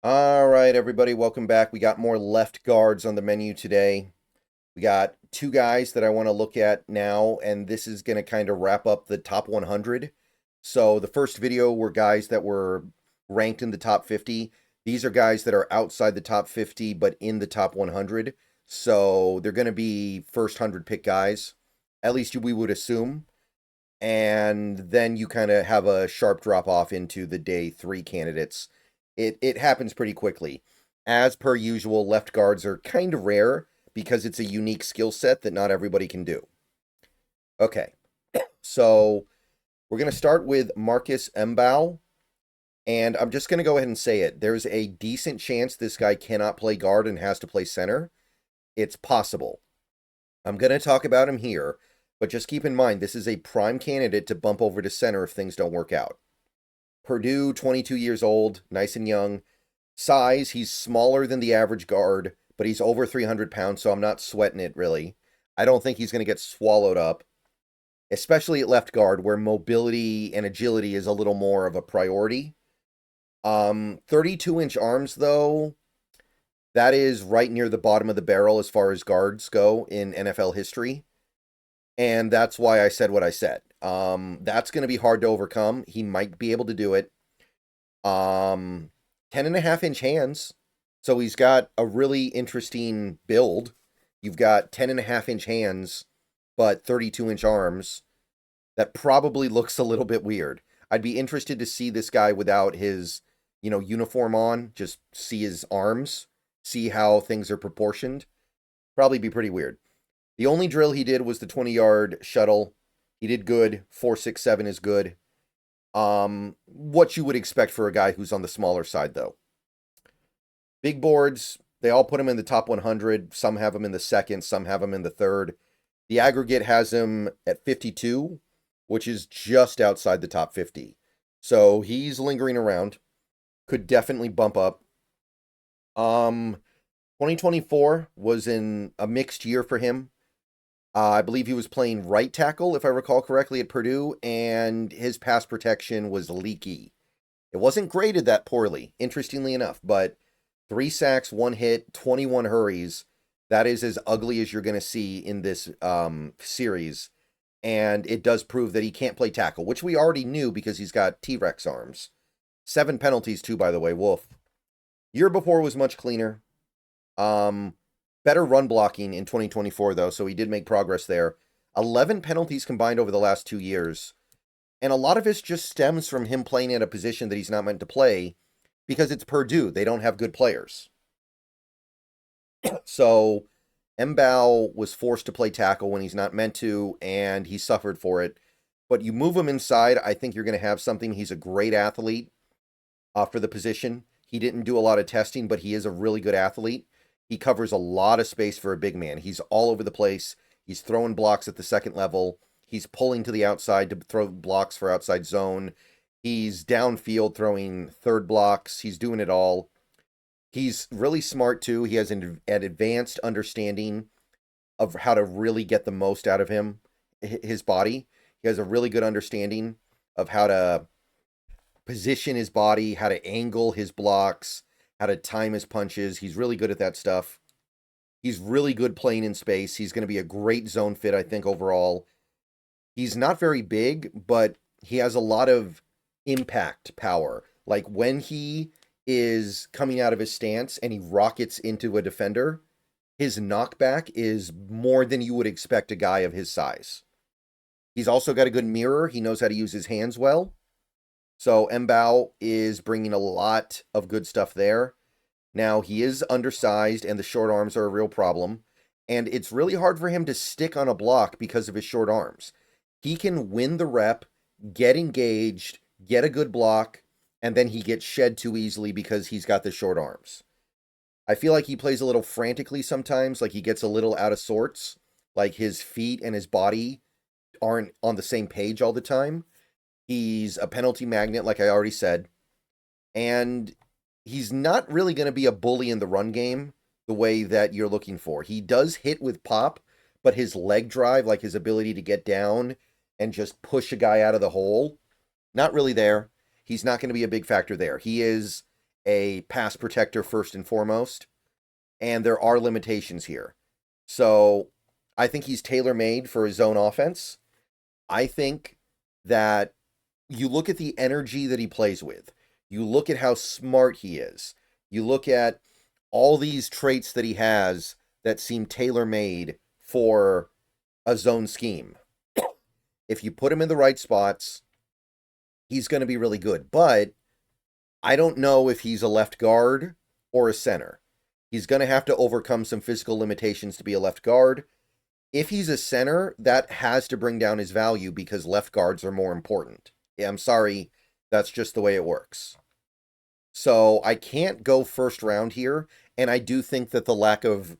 All right, everybody, welcome back. We got more left guards on the menu today. We got two guys that I want to look at now, and this is going to kind of wrap up the top 100. So, the first video were guys that were ranked in the top 50. These are guys that are outside the top 50, but in the top 100. So, they're going to be first 100 pick guys, at least we would assume. And then you kind of have a sharp drop off into the day 3 candidates. It happens pretty quickly. As per usual, left guards are kind of rare because it's a unique skill set that not everybody can do. Okay, so we're going to start with Marcus Mbow, and I'm just going to go ahead and say it. There's a decent chance this guy cannot play guard and has to play center. It's possible. I'm going to talk about him here, but just keep in mind this is a prime candidate to bump over to center if things don't work out. Purdue, 22 years old, nice and young. Size, he's smaller than the average guard, but he's over 300 pounds, so I'm not sweating it, really. I don't think he's going to get swallowed up, especially at left guard, where mobility and agility is a little more of a priority. 32-inch arms, though, that is right near the bottom of the barrel as far as guards go in NFL history. And that's why I said what I said. That's going to be hard to overcome. He might be able to do it. 10.5-inch hands. So he's got a really interesting build. You've got 10.5-inch hands, but 32-inch arms. That probably looks a little bit weird. I'd be interested to see this guy without his, uniform on. Just see his arms. See how things are proportioned. Probably be pretty weird. The only drill he did was the 20-yard shuttle. He did good. 4.67 is good. What you would expect for a guy who's on the smaller side, though. Big boards, they all put him in the top 100. Some have him in the second, some have him in the third. The aggregate has him at 52, which is just outside the top 50. So he's lingering around. Could definitely bump up. 2024 was in a mixed year for him. I believe he was playing right tackle, if I recall correctly, at Purdue, and his pass protection was leaky. It wasn't graded that poorly, interestingly enough, but 3 sacks, 1 hit, 21 hurries. That is as ugly as you're going to see in this series. And it does prove that he can't play tackle, which we already knew because he's got T-Rex arms. 7 penalties, too, by the way. Woof. Year before was much cleaner. Better run blocking in 2024, though, so he did make progress there. 11 penalties combined over the last 2 years. And a lot of it just stems from him playing in a position that he's not meant to play because it's Purdue. They don't have good players. So Mbow was forced to play tackle when he's not meant to, and he suffered for it. But you move him inside, I think you're going to have something. He's a great athlete for the position. He didn't do a lot of testing, but he is a really good athlete. He covers a lot of space for a big man. He's all over the place. He's throwing blocks at the second level. He's pulling to the outside to throw blocks for outside zone. He's downfield throwing third blocks. He's doing it all. He's really smart, too. He has an advanced understanding of how to really get the most out of his body. He has a really good understanding of how to position his body, how to angle his blocks, how to time his punches. He's really good at that stuff. He's really good playing in space. He's going to be a great zone fit, I think, overall. He's not very big, but he has a lot of impact power. Like when he is coming out of his stance and he rockets into a defender, his knockback is more than you would expect a guy of his size. He's also got a good mirror. He knows how to use his hands well. So Mbow is bringing a lot of good stuff there. Now, he is undersized, and the short arms are a real problem. And it's really hard for him to stick on a block because of his short arms. He can win the rep, get engaged, get a good block, and then he gets shed too easily because he's got the short arms. I feel like he plays a little frantically sometimes, like he gets a little out of sorts, like his feet and his body aren't on the same page all the time. He's a penalty magnet, like I already said. And he's not really going to be a bully in the run game the way that you're looking for. He does hit with pop, but his leg drive, like his ability to get down and just push a guy out of the hole, not really there. He's not going to be a big factor there. He is a pass protector first and foremost, and there are limitations here. So I think he's tailor-made for his zone offense. I think that you look at the energy that he plays with, you look at how smart he is, you look at all these traits that he has that seem tailor-made for a zone scheme. If you put him in the right spots, he's going to be really good. But I don't know if he's a left guard or a center. He's going to have to overcome some physical limitations to be a left guard. If he's a center, that has to bring down his value because left guards are more important. Yeah, I'm sorry, that's just the way it works. So I can't go first round here, and I do think that the lack of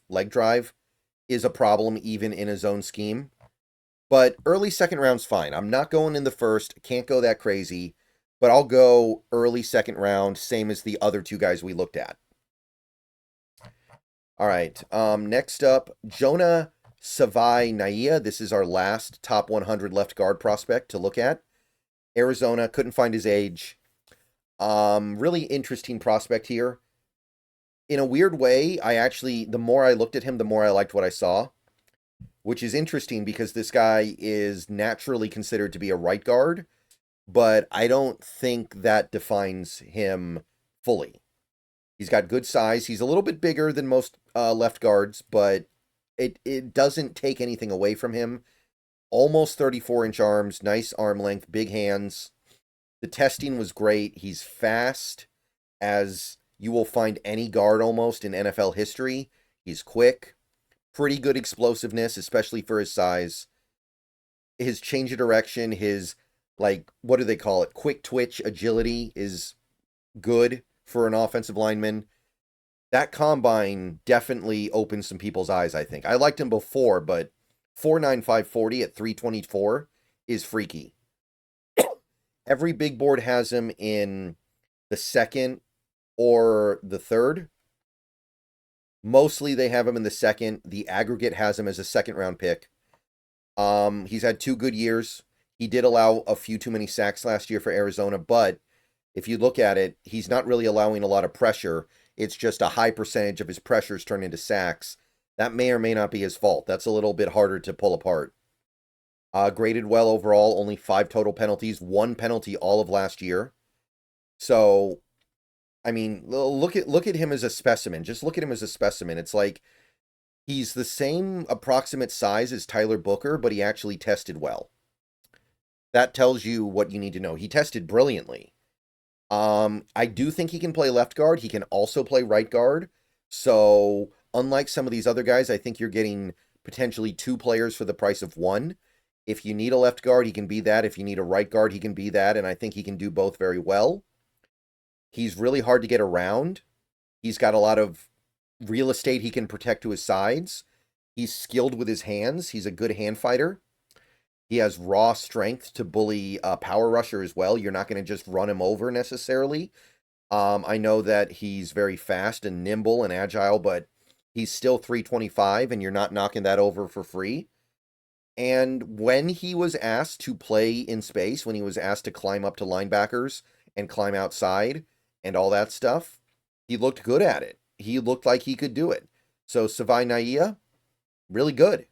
leg drive, is a problem even in a zone scheme. But early second round's fine. I'm not going in the first, can't go that crazy, but I'll go early second round, same as the other two guys we looked at. All right, next up, Jonah Savaiinaea. This is our last top 100 left guard prospect to look at. Arizona, couldn't find his age. Really interesting prospect here. In a weird way, the more I looked at him, the more I liked what I saw, which is interesting because this guy is naturally considered to be a right guard, but I don't think that defines him fully. He's got good size. He's a little bit bigger than most left guards, but it doesn't take anything away from him. Almost 34-inch arms, nice arm length, big hands. The testing was great. He's fast, as you will find any guard almost in NFL history. He's quick, pretty good explosiveness, especially for his size. His change of direction, his, what do they call it? Quick twitch agility is good for an offensive lineman. That combine definitely opened some people's eyes, I think. I liked him before, but 4.95 40 at 324 is freaky. Every big board has him in the second or the third. Mostly they have him in the second. The aggregate has him as a second-round pick. He's had 2 good years. He did allow a few too many sacks last year for Arizona, but if you look at it, he's not really allowing a lot of pressure. It's just a high percentage of his pressures turn into sacks. That may or may not be his fault. That's a little bit harder to pull apart. Graded well overall, only 5 total penalties, 1 penalty all of last year. So, I mean, look at him as a specimen. Just look at him as a specimen. It's like he's the same approximate size as Tyler Booker, but he actually tested well. That tells you what you need to know. He tested brilliantly. I do think he can play left guard. He can also play right guard. So, unlike some of these other guys, I think you're getting potentially 2 players for the price of 1. If you need a left guard, he can be that. If you need a right guard, he can be that. And I think he can do both very well. He's really hard to get around. He's got a lot of real estate he can protect to his sides. He's skilled with his hands. He's a good hand fighter. He has raw strength to bully a power rusher as well. You're not going to just run him over necessarily. I know that he's very fast and nimble and agile, but he's still 325, and you're not knocking that over for free. And when he was asked to play in space, when he was asked to climb up to linebackers and climb outside and all that stuff, he looked good at it. He looked like he could do it. So Savaiinaea, really good.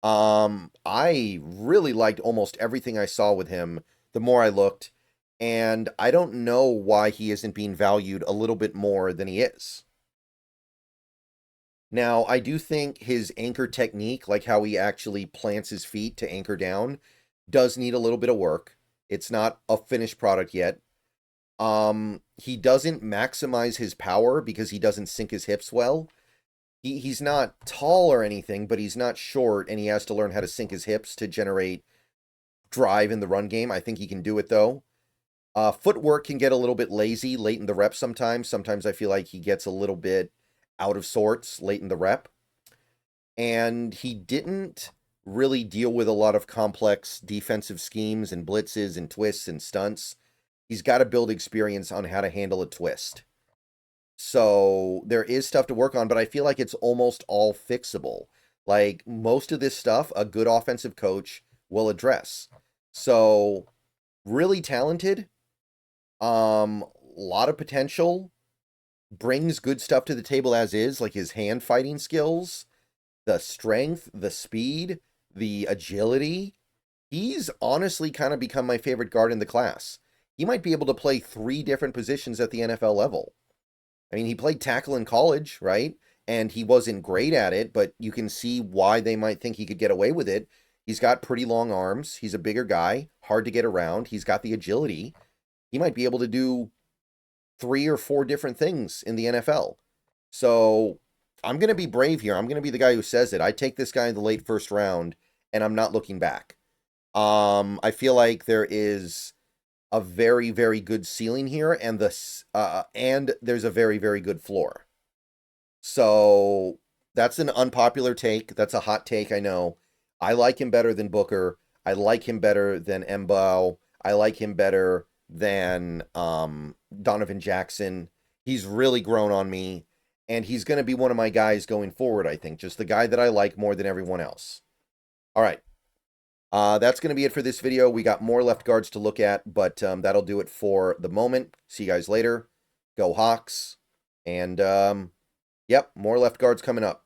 I really liked almost everything I saw with him the more I looked, and I don't know why he isn't being valued a little bit more than he is. Now, I do think his anchor technique, like how he actually plants his feet to anchor down, does need a little bit of work. It's not a finished product yet. He doesn't maximize his power because he doesn't sink his hips well. He's not tall or anything, but he's not short, and he has to learn how to sink his hips to generate drive in the run game. I think he can do it, though. Footwork can get a little bit lazy late in the rep sometimes. Sometimes I feel like he gets a little bit out of sorts late in the rep. And he didn't really deal with a lot of complex defensive schemes and blitzes and twists and stunts. He's got to build experience on how to handle a twist. So there is stuff to work on, but I feel like it's almost all fixable. Like most of this stuff, a good offensive coach will address. So really talented. lot of potential, brings good stuff to the table as is, like his hand fighting skills, the strength, the speed, the agility. He's honestly kind of become my favorite guard in the class. He might be able to play 3 different positions at the NFL level. I mean, he played tackle in college, right? And he wasn't great at it, but you can see why they might think he could get away with it. He's got pretty long arms. He's a bigger guy, hard to get around. He's got the agility. He might be able to do 3 or 4 different things in the NFL. So I'm going to be brave here. I'm going to be the guy who says it. I take this guy in the late first round, and I'm not looking back. I feel like there is a very, very good ceiling here, and there's a very, very good floor. So that's an unpopular take. That's a hot take, I know. I like him better than Booker. I like him better than Mbow. I like him better than Donovan Jackson. He's really grown on me, and he's going to be one of my guys going forward, I think. Just the guy that I like more than everyone else. All right. That's going to be it for this video. We got more left guards to look at, but that'll do it for the moment. See you guys later. Go Hawks. And, yep, more left guards coming up.